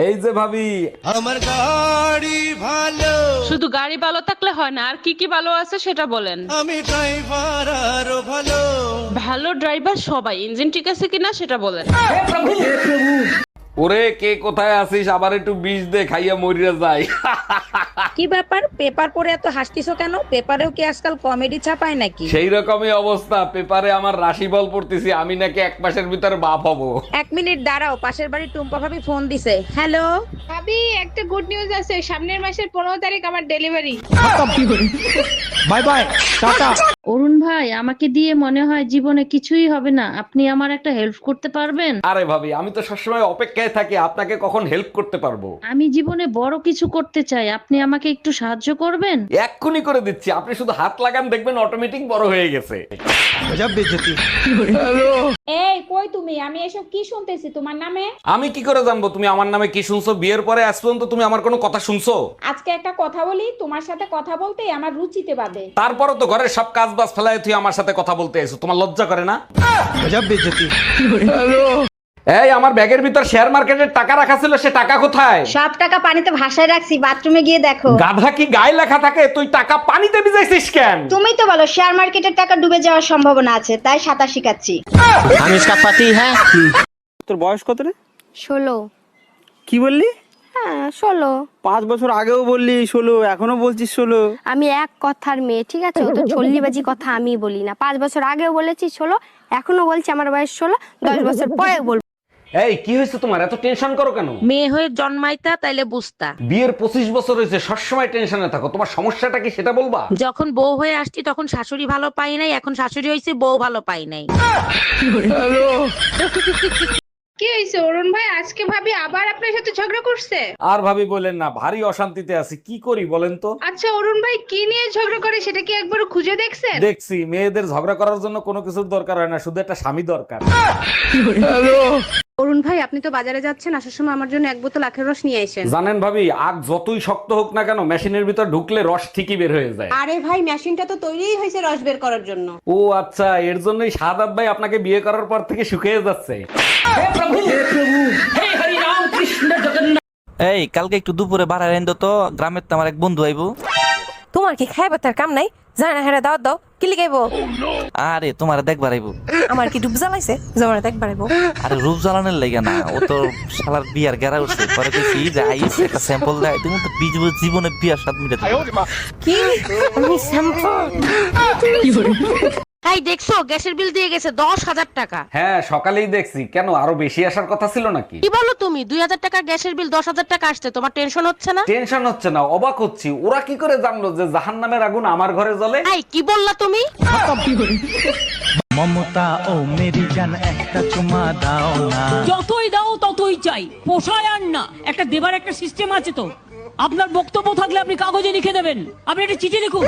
এই যে ভাবি, আমার গাড়ি ভালো, শুধু গাড়ি ভালো থাকলে হয় না, আর কি কি ভালো আছে সেটা বলেন। আমি ড্রাইভার আরো ভালো। ভালো ড্রাইভার সবাই, ইঞ্জিন ঠিক আছে কিনা সেটা বলেন। ওরে কে কোথায় আছিস, আবার একটু বিষ দে, খাইয়া মরিয়া যাই। কি ব্যাপার, পেপার পড়ে এত হাসতিছো কেন? পেপারেও কি আজকাল কমেডি ছাপায় নাকি? সেই রকমই অবস্থা, পেপারে আমার রাশিফল পড়তেছি, আমি নাকি 1 মাসের ভিতরে বাপ হব। 1 মিনিট দাঁড়াও, পাশের বাড়ির টুম্পা ভাবি ফোন দিছে। হ্যালো ভাবি, একটা গুড নিউজ আছে, সামনের মাসের 15 তারিখ আমার delivery. Bye bye, tata. Arun ভাই, আমাকে দিয়ে মনে হয় জীবনে কিছুই হবে না, আপনি আমার একটা হেল্প করতে পারবেন? আরে ভাবি, আমি তো সবসময় অপেক্ষায় থাকি আপনাকে কখন হেল্প করতে পারবো। আমি জীবনে বড় কিছু করতে চাই, আপনি আমাকে একটু সাহায্য করবেন? এক্ষুনি করে দিচ্ছি, আপনি শুধু হাত লাগান, দেখবেন অটোমেটিক বড় হয়ে গেছে। গজব বেইজ্জতি। এই কই তুমি? আমি এসব কি শুনতেছি তোমার নামে? আমি কি করে জানবো তুমি আমার নামে কি শুনছো? বিয়ের পরে আজ পর্যন্ত তুমি আমার কোনো কথা শুনছো? আজকে একটা কথা বলি, তোমার সাথে কথা বলতে আমার রুচিতে বাদে। তারপরও তো ঘরের সব কাজ বাজ ফেলায় তুই আমার সাথে কথা বলতে এসো, তোমার লজ্জা করে না? গজব বেইজ্জতি। এই, আমার ব্যাগের ভিতর শেয়ার মার্কেটের টাকা রাখা ছিল, সে টাকা কোথায়? সব টাকা পানিতে ভাসায় রাখছি, বাথরুমে গিয়ে দেখো। গাধা কি গায়ে লেখা থাকে? তুই টাকা পানিতে ভিজাইছিস কেন? তুমি তো বলো শেয়ার মার্কেটের টাকা ডুবে যাওয়ার সম্ভাবনা আছে, তাই সাঁতার শিখাচ্ছি। আমি इसका पति है। তোর বয়স কত রে? 16। কি বললি? হ্যাঁ 16। 5 বছর আগেও বললি 16, এখনো বলছিস 16। আমি এক কথার মেয়ে, ঠিক আছে? ও তো ছল্লিবাজি কথা আমি বলি না। 5 বছর আগেও বলেছি 16, এখনো বলছি আমার বয়স 16, 10 বছর পরে বলবো। এই কি হয়েছে তোমার, এত টেনশন করো কেন? মেয়ে হয়ে জন্মাইতা তাইলে বুঝতা। বিয়ের 25 বছর হয়েছে, সবসময় টেনশনে থাকো, তোমার সমস্যাটা কি সেটা বলবা? যখন বউ হয়ে আসছি তখন শাশুড়ি ভালো পাই নাই, এখন শাশুড়ি হয়েছে বউ ভালো পাই নাই। কি হয়েছে অরুণ ভাই? আজকে ভাবি আবার আপনার সাথে ঝগড়া করছে? আর ভাবি বলেন না, ভারী অশান্তিতে আছি, কি করি বলেন তো? আচ্ছা অরুণ ভাই, কি নিয়ে ঝগড়া করে সেটা কি একবার খুঁজে দেখছেন? দেখছি, মেয়েদের ঝগড়া করার জন্য কোনো কিছুর দরকার হয় না, শুধু একটা স্বামী দরকার। অরুণ ভাই, আপনি তো বাজারে যাচ্ছেন, আসার সময় আমার জন্য 1 বোতল আখের রস নিয়ে আসেন। জানেন ভাবি, আগ যতই শক্ত হোক না কেন, মেশিনের ভিতর ঢুকলে রস ঠিকই বের হয়ে যায়। আরে ভাই, মেশিনটা তো তৈরিই হয়েছে রস বের করার জন্য। ও আচ্ছা, এর জন্যই সাদাত ভাই আপনাকে বিয়ে করার পর থেকে শুকিয়ে যাচ্ছে। এই কালকে একটু দুপুরে বাড়ায় এনে তো, গ্রামের তো আমার এক বন্ধু আইবো। তোমার কি খাইবার তার কাম নাই? জানা না হেরা দাওয়াত দাও, কি লিখাইবো? আরে তোমার দেখবার আইবো। আমার কি ডুব জ্বালাইছে জমানা দেখবার আইবো? আরে রূপ জ্বালানোর লাগে না, ও তো শালার বিয়ার গেরা উঠছে, পরে কইছি যে আইস একটা স্যাম্পল দেয়, তুমি তো জীবনে বিয়ার স্বাদ মিটাতে পারবে। কি আমি স্যাম্পল? এই দেখছো, গ্যাসের বিল দিয়ে গেছে 10,000 টাকা। হ্যাঁ, সকালেই দেখছি। কেন, আরো বেশি আসার কথা ছিল নাকি? কি বলো তুমি? 2,000 টাকা গ্যাসের বিল, 10,000 টাকা আসছে, তোমার টেনশন হচ্ছে না? টেনশন হচ্ছে না, অবাক হচ্ছি, ওরা কি করে জানলো যে জাহান্নামের আগুন আমার ঘরে জ্বলে? এই কি বললা তুমি? মমতা ও মেরি জান একটা চুমা দাও না। যতই দাও ততই চাই, পোষায় আর না। একটা দেবার একটা সিস্টেম আছে তো। আপনার বক্তব্য থাকলে আপনি কাগজে লিখে দেবেন, আপনি একটা চিঠি লিখুন।